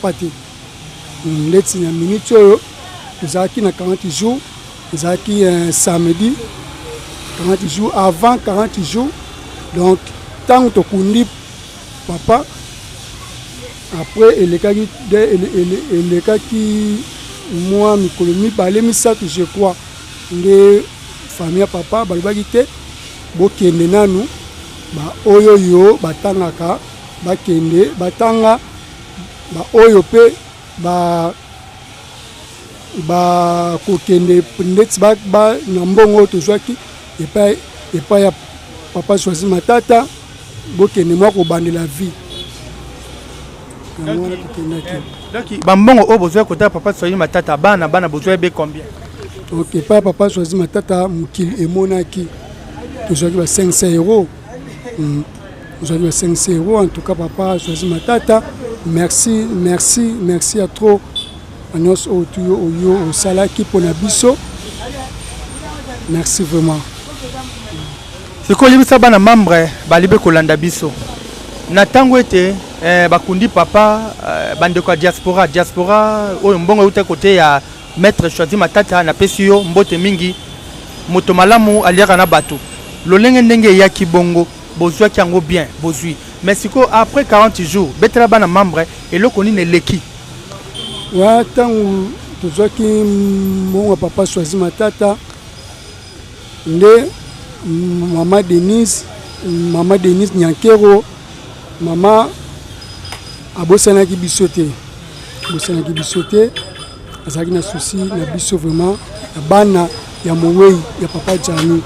papa te ndeti na minute oyo tozalaki na 40 jours ezalaki samedi 40 jours avant 40 jours donc tant tokundi papa après elekaki moi mikolo mibale misato je crois nde famille ya papa balobaki te bokende nanu oyo yo batangaka bakende batanga oyo pe kokende ndeti na mbongo tozwaki epai ya papa choisi matata bokende mwa kobandela vie donc bambongo oyo bozwa kota papa choisi matata bana bozwa ebe combien? Ok, epai ya papa choisi matata mokili emonaki tozwaki ba 500 euros. Tozwaki ba 500 euros en tout cas papa choisi matata merci à trop annonce oyo osalaki mpona biso merci vraiment. sikoyo yebisa bana membre balibe kolanda biso na ntango ete bakundi papa bandeko ya diaspora oyo mbongo euta kote ya maître choisi matata na pesi yo mbote mingi moto malamu aliaka na bato lolenge ndenge eyaki bongo bozwaki yango bien bozwi mais sikoyo après 40 jours betela bana membre eloko nini eleki wa ntango tozwaki mbongo papa choisi matata nde Maman Denise Nyankero, maman abosanaki bisote. Abosanaki bisote, azaki na souci na biso vraiment na bana ya mowei ya papa Jani.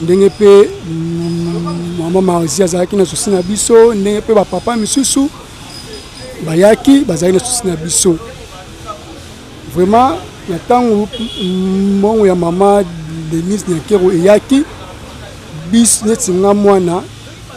Ndenge pe maman Marzia azaki na souci na biso, ndenge pe ba papa misusu bayaki bazaki na souci na biso. Vraiment na tango mbongo ya maman Denise Nyankero eyaki bis neti nga mwana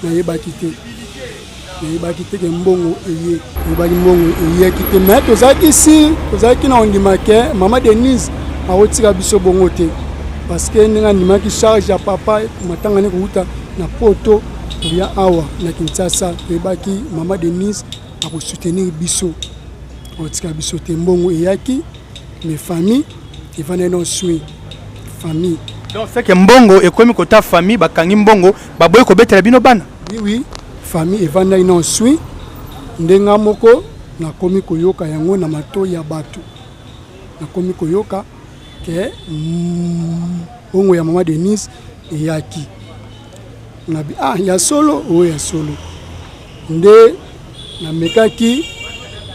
nayebaki te ke mbongo eyebaki mbongo eyaki te mais tozalaki na ondima ke mama Denise akotika biso bongo te parce que ndenge andimaki charge ya papa matanga ne kouta na poto ya awa na Kinshasa toyebaki mama Denise akosoutenir biso akotika biso te mbongo eyaki mes familles evana non soin famille. Donc c'est que mbongo ekomi kota famille bakangi mbongo baboye ko betela bino bana. Oui, famille evanda ino sui ndenga moko na komi koyoka yango na mato ya bato. Na komi koyoka ke bongo ya mama Denise eyaki. Nabi ya solo ya solo. Nde na mekaki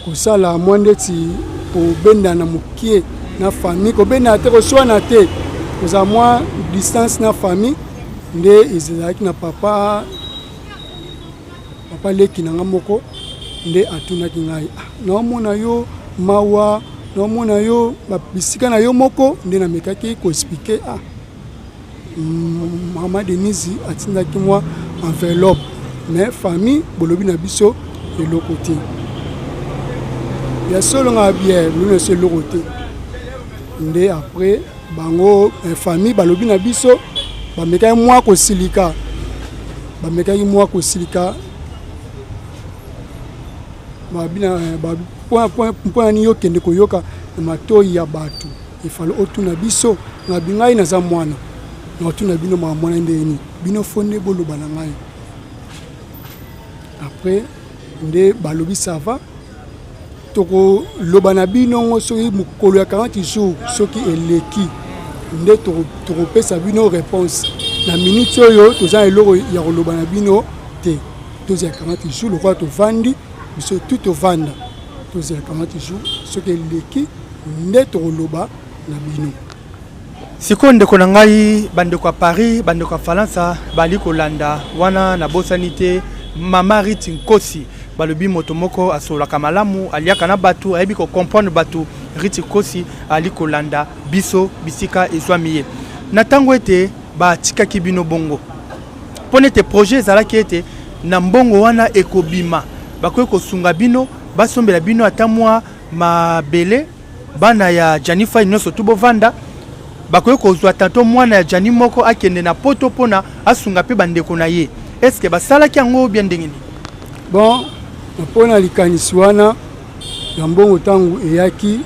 kosala mwandeti ko benda na mukie na famille ko benda te ko swana te. Nous avons moins distance na famille nde ezalaki na papa leki na ngamoko nde atunaki ngai naomona yo mawa naomona yo bisika na yo moko nde na mekaki ko expliquer mama Denise atindaki moi enveloppe mais famille bolobi na biso eloko te ya solo nga bien luna se eloko te nde après bango famille balobi na biso bamekaki mwa kosilika babina point ni yokende koyoka matoi ya bato ifalo otuna biso na bingai na za mwana na otuna bino mwana ndeni bino fonde boloba na ngai après nde balobi ça va toko loba na bino soki mukolo ya 40 jours soki eleki nde tokopesa bino réponse na minute oyo toza eloko ya koloba na bino te toza 40 jours lokwa tovandi biso tout tovanda toza 40 jours soki eleki nde tokoloba na bino. Siko ndeko na ngai bandeko ya Paris bandeko ya Faransa bali kolanda wana na bosanité mama Riti Nkosi balobi moto moko asolaka malamu aliaka na batu ayebi ko comprendre batu Riti Nkosi ali kolanda biso bisika ezwamiye na tango ete ba tikaki bino bongo ponete projet ezalaki ete na mbongo wana ekobima bakoki kosunga bino basombela bino ata mwa mabele bana ya Janifa nyonso tubo vanda bakoki kozwa tanto mwana ya Jani moko akende na poto pona asunga pe bandeko na ye. Est-ce que basalaki yango bien ndengeni? Bon, napona likanisi wana ya mbongo tangu eyaki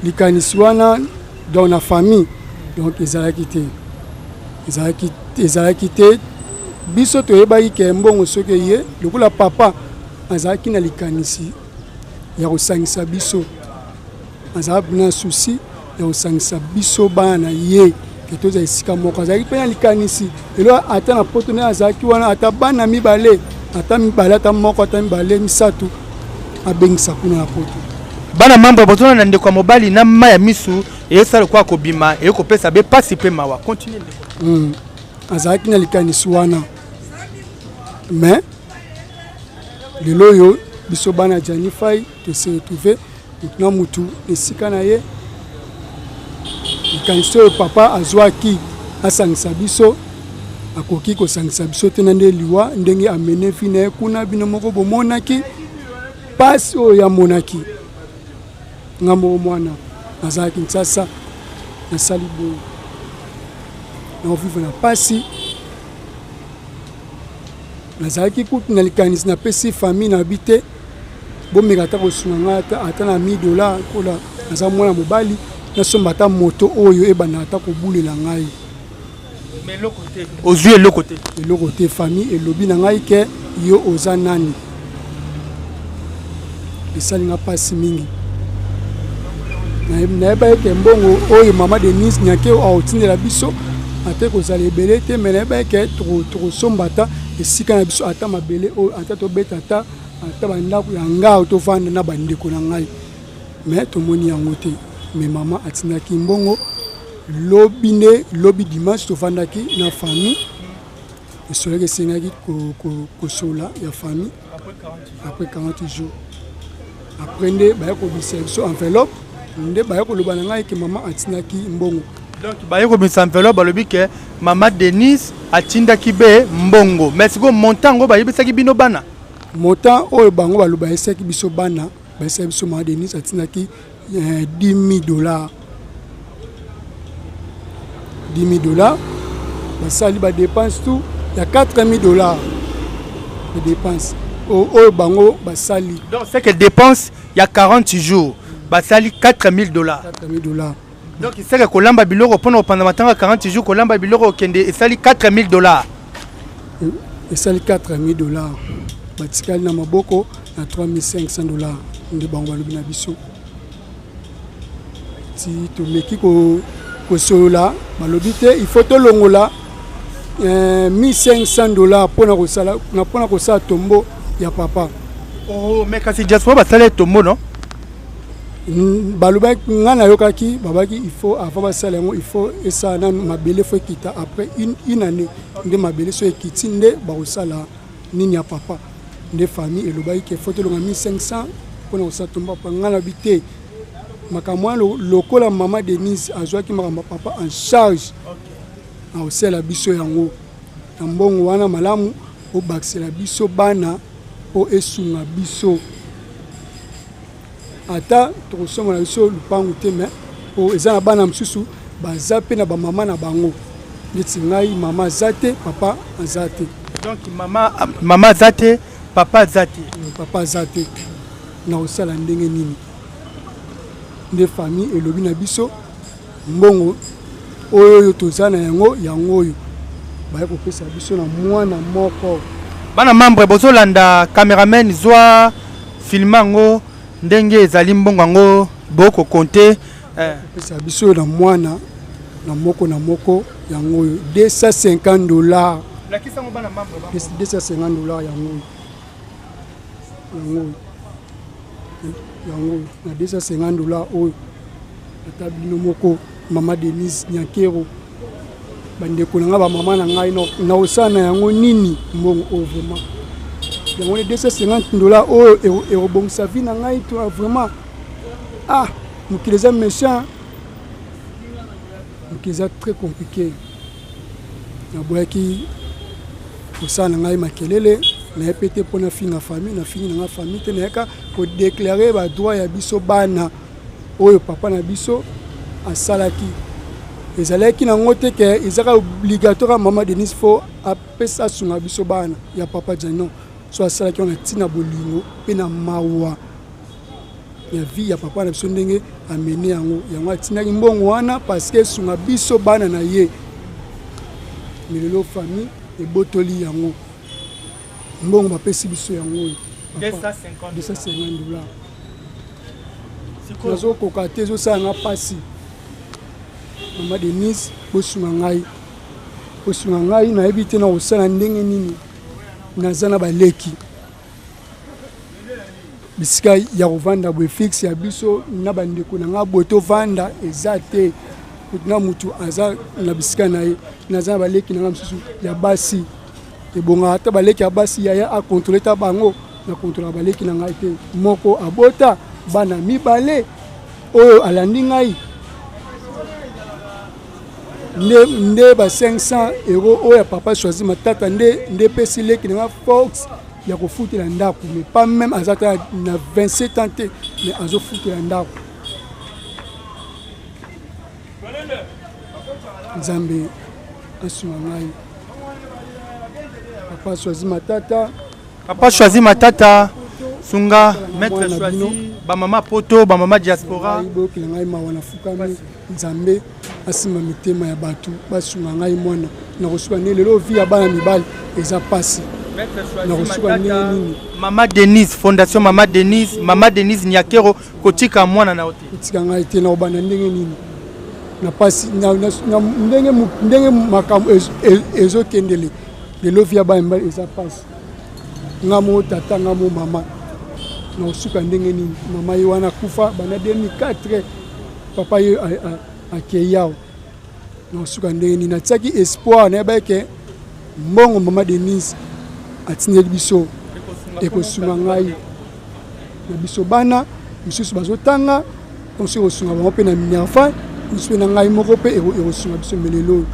likanisi wana dans la famille donc ezalaki te biso toyebaki ke mbongo soki ye lokola papa azalaki na likanisi ya kosangisa biso azalaki na souci ya kosangisa biso bana na ye ke toza esika moko azalaki mpe na likanisi elo ata na poto ne azalaki wana ata bana mibale ata mibale ata moko ata mibale misato abengisa kuna na poto bana mambo botona na ndeko mobali na mama ya misu eyesala kwa kobima eyokopesa be pasi pe mawa continue azalaki na likanisi wana mais lelo yo biso bana janifai to se retrouver na mutu esika na ye likanisi oyo papa azwaki asangisa biso akoki kosangisa biso te na nde liwa ndenge amene fi na ye kuna bino moko bomonaki pasi oyo yamonaki ngambo mwana azalaki nsasa nasali boye naovivre na pasi nazalaki kutu na likanisi napesi famille na bi te bomeka ata kosunga ngai ata na $1000 kola naza mwana mobali nasomba ata moto oyo ebanda ata kobulela ngai ozwi eloko te famille elobi na ngai ke yo oza nani esalinga pasi mingi nayeba eke mbongo oyo mama Denise nyake aotindela biso ate kozala ebele te me nayeba eke tokosomba ata esika na biso ata mabele oyo ata tobeta ata bandako ya ngai tovanda na bandeko na ngai me tomoni yango te me mama atindaki mbongo lobi dimanche tovandaki na famille esolaki esengaki kosola ya famille après 40 jours après nde baya kobisa biso enveloppe nde baya koloba na ngai ke mama atindaki mbongo donc baya kobisa enveloppe balobi ke mama Denise atindaki be mbongo mais siko montant ngo bayebisaki bino bana montant oyo bango baloba esaki biso bana bayesaki biso mama Denise atindaki $10,000 basali ba dépense tout ya $4,000 de dépense oyo bango basali donc c'est que dépense il y a 40 jours basali $4,000 donc c'est que kolamba biloko pona pendant matanga 40 jours kolamba biloko kende esali $4,000 esali $4,000 batikali na maboko na $3,500 nde bango balobi na biso ti tomeki kosolola balobi te il faut tolongola $1,500 pona kosala tombo ya papa. Oh mais kasi diaspora basala tombo non balobaki nga nayokaki babaki il faut avant basala yango il faut esala nanu mabele fo ekita après une année nde mabele so ekiti nde bakosala nini ya papa nde famille elobaki ke faut tolonga $1,500 mpona kosala tombo papa nga nabi te makambo wana lokola mama Denise azwaki makambo papa en charge aosala biso yango na mbongo wana malamu obakisela biso bana po esunga biso ata tokosoma na biso lupangu te me po eza na bana mosusu baza mpe na bamama na bango neti ngai mama aza te papa aza te donc mama aza te papa aza te na kosala ndenge nini nde famille elobi na biso mbongo oyo toza na yango oyo baya kopesa biso na mwana moko bana membre bozolanda cameraman zwa filmango ndenge ezali mbongo yango boko konte kopesa biso na mwana na moko yango oyo $250 lakisango bana membre $250 yango na $250 oyo ata bino moko mama Denise Nyakero bandeko na nga bamama na ngai na osala na yango nini mbongo oyo vraiment yango $250 oyo ekobongisa vi na ngai to vraiment mokili eza méchant mokili eza très compliqué naboyaki kosala na ngai makelele naye pe te mpo nafinga famille nafingi na nga famille te nayaka kodeklare badroit ya biso bana oyo papa na biso asalaki ezalaki nango te ke ezaka obligatoire mama Denise fo apesa asunga biso bana ya papa jano so asalaki wana ntina bolingo mpe na mawa ya vie ya papa na biso ndenge amene yango atindaki mbongo wana parce que esunga biso bana na ye milelo famille ebotoli yango mbongo bapesi biso yango oyo $250 nazokoka te ezosala nga mpasi mama Denise bosunga ngai nayebi te na kosala ndenge nini naza na baleki bisika ya kovanda boye fixe ya biso na bandeko na nga boye tovanda eza te na mutu aza na bisika na ye naza na baleki na nga mosusu ya basi ebonga ata baleki ya basi yaya akontrole ta bango na kontrola baleki na ngai te moko abota bana mibale oyo alandi ngai nde ba 500 € oyo papa choisi matata nde pesi leki na Fox ya kofutela ndako mais pas même azata na 27 ans te mais azofutela ndako Nzambe asuma ngai papa choisi matata sunga maître choisi ba mama poto ba mama diaspora bokila ngai mawana fukami Nzambe asima mitema ya batu basunga ngai mwana na kosuka ne lelo vie ya bana mibali eza pasi na kosuka nini mama Denise fondation mama Denise Nyakero kotika mwana na ote kotika ngai te na obana ndenge nini na pasi na ndenge makambo ezokendele lelo vie ya bana mibali eza pasi ngamo tata ngamo mama na kosuka ndenge nini mama ye wana kufa bana 2004 papa ye akeyao na kosuka ndenge nini natiaki espoir na yebake mbongo mama Denise atindeli biso ekosunga ngai na biso bana misusu bazotanga mosusu ekosunga bango mpe na minerva mosusu na ngai moko mpe ekosunga biso melelo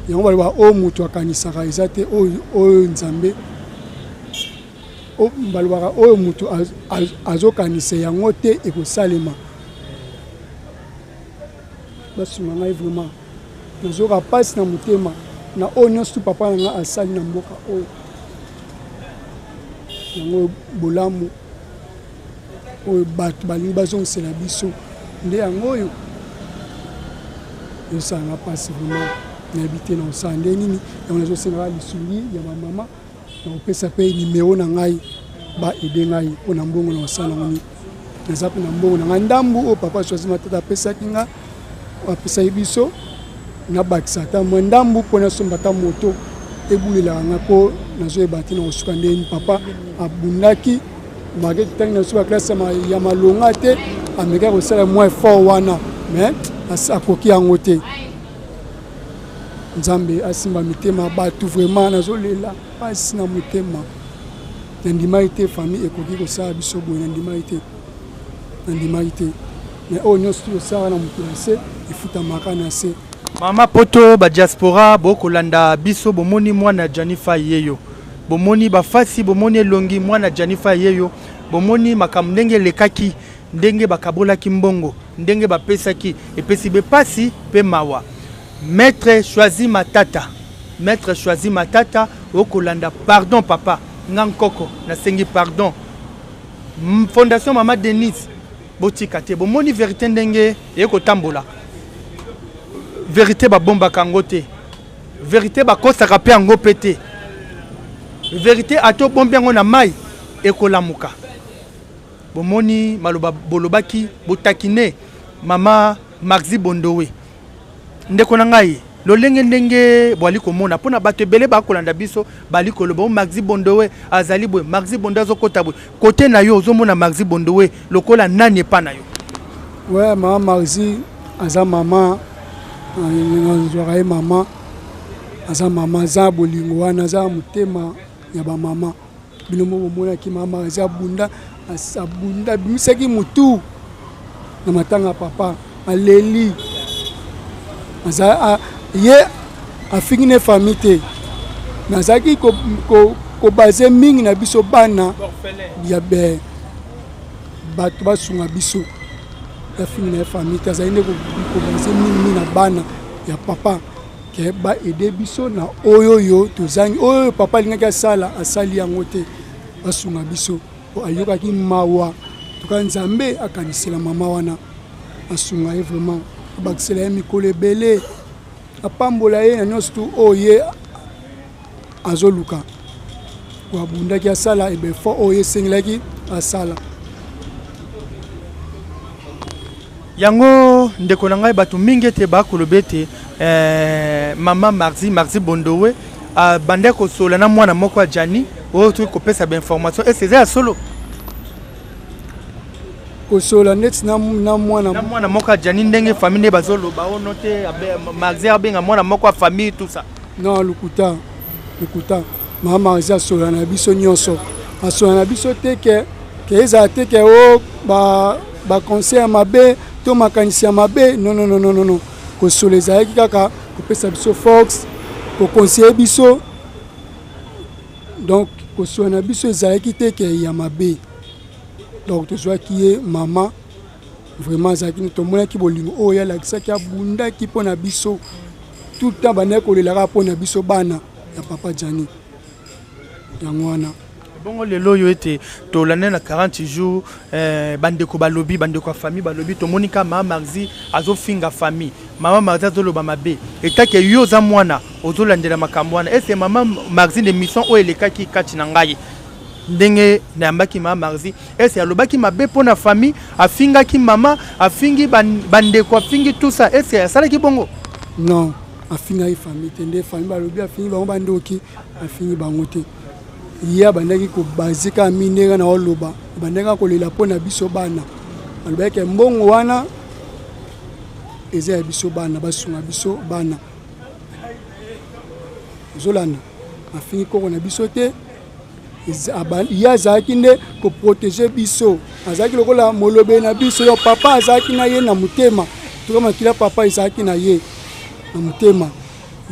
yango baloba oyo moto akanisaka eza te oyo Nzambe balobaka oyo moto azokanisa yango te ekosalema basunga ngai vraiment nazoka pasi na motema na oyo nyonso papa na nga asali na mboka oyo yango bolamu oyo bato balingi bazongisela biso nde yango oyo ezosala nga pasi vraiment nayebi te na kosala nde nini yango nazosengaka lisuli ya bamama na kopesa mpe nimero na ngai baede ngai mpona mbongo na kosala nango nini naza mpe na mbongo na ngai ndambu oyo papa choisi matata apesaki nga apesaki biso nabakisa ata mwa ndambu mpo nasomba ata moto ebulelaka nga mpo nazoyeba te na kosuka ndeni papa abundaki maketi ntangi nasoba klase ya malonga te amekaki kosala mwa effort wana mais akoki yango te Nzambe asimba mitema bato vraiment nazolela pasi na motema nandimaki te famille ekoki kosala biso boye nandimaki te mais oyo nyonso tosala na moto na se efutamaka na se mama poto ba diaspora bokolanda biso bomoni mwana Janifa yeyo bomoni bafasi bomoni elongi mwana Janifa yeyo bomoni makambo ndenge lekaki ndenge bakabolaki mbongo ndenge bapesaki epesi bepasi pe mawa maître choisi matata okolanda pardon papa ngankoko nasengi pardon fondation mama Denise botika te bomoni vérité ndenge ekotambola vérité babombaka yango te vérité bakosaka mpe yango mpe te vérité ato bombi yango na mai ekolamuka bomoni maloba bolobaki botakine mama Maxi Bondowe ndeko na ngai lolenge ndenge bwali komona mpona bato ebele bakolanda biso bali koloba o Maxi Bondowe azali boye Maxi Bondowe azokota boye kote na yo ozomona Maxi Bondowe lokola nani epa na yo ouais mama Maxi aza mama nzwaka ye mama aza mama aza bolingo wana aza motema ya bamama bino moko bomonaki mama aza abunda bimisaki mutu na matanga papa aleli aza ye afingi ne famille te nazalaki kobaze mingi na biso bana ya bato basunga biso afingi na famille te azali nde kobaze mingi na bana ya papa ke baede biso na oyo tozangi oyo papa alingaki asala asali yango te basunga biso ayokaki mawa toka nzambe akanisela mama wana asunga ye vraiment abakisela ye mikolo ebele apambola ye na nyonso tu oyo ye azoluka wabundaki asala ebefo oyo ye esengelaki asala. Yango ndeko na ngai bato mingi ete bakoloba ete mama Marzi Bondowe bande kosola na mwana moko ya Jani oyo toki kopesa bainformation ese eza ya solo kosola neti na mwana moko ya Jani ndenge famille nde bazoloba ono te Marzi abenga mwana moko ya famille tout ça. Non, lukuta mama Marzi asola na biso nyonso asola na biso te ke eza te ke o ba conseil mabe to makanisi ya mabe non kosola ezalaki kaka kopesa biso fox koconseiller biso donc kosola na biso ezalaki te ke ya mabe donc tozwaki ye mama vraiment azalaki tomonaki bolingo oyo alakisaki abundaki mpo na biso tout le temps bandaki kolelaka mpo na biso bana ya papa Jani yango wana. Bongo lelo yo ete to l'année na 40 jours bandeko balobi bandeko famille balobi to monika mama Marzi azofinga famille mama Marzi azoloba mabe etake yo za mwana ozolandela makambo wana ese mama Marzi de mission o elekaki kati na ngai ndenge na yambaki mama Marzi ese alobaki mabe pona famille afingaki mama afingi bandeko afingi tout ça ese asalaki bongo non afinga famille tende famille balobi afingi bango bandoki afingi bango te ya bandaki ko bazika minera na oloba bandaka kolela pona biso bana alobaki mbongo wana eza ya biso bana basunga biso bana zolana afingi koko na biso te ya azalaki nde koprotege biso azalaki lokola molobe na biso yo papa azalaki na ye na motema toka makila papa ezalaki na ye na motema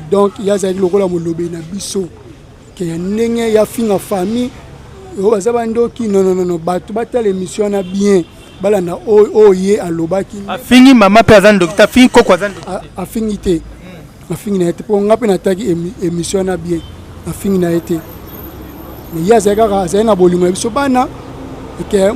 donc ya azalaki lokola molobe na biso ke ndenge ya finga famille oyo baza bandoki non bato batala émission na bien balanda oyo ye alobaki afingi mama pe azan dokita afingi koko azan dokita afingi te afingi na ye te mpo nga mpe nataki émission na bien afingi na ye te mais ye azalaki kaka azali na bolingo na biso bana ke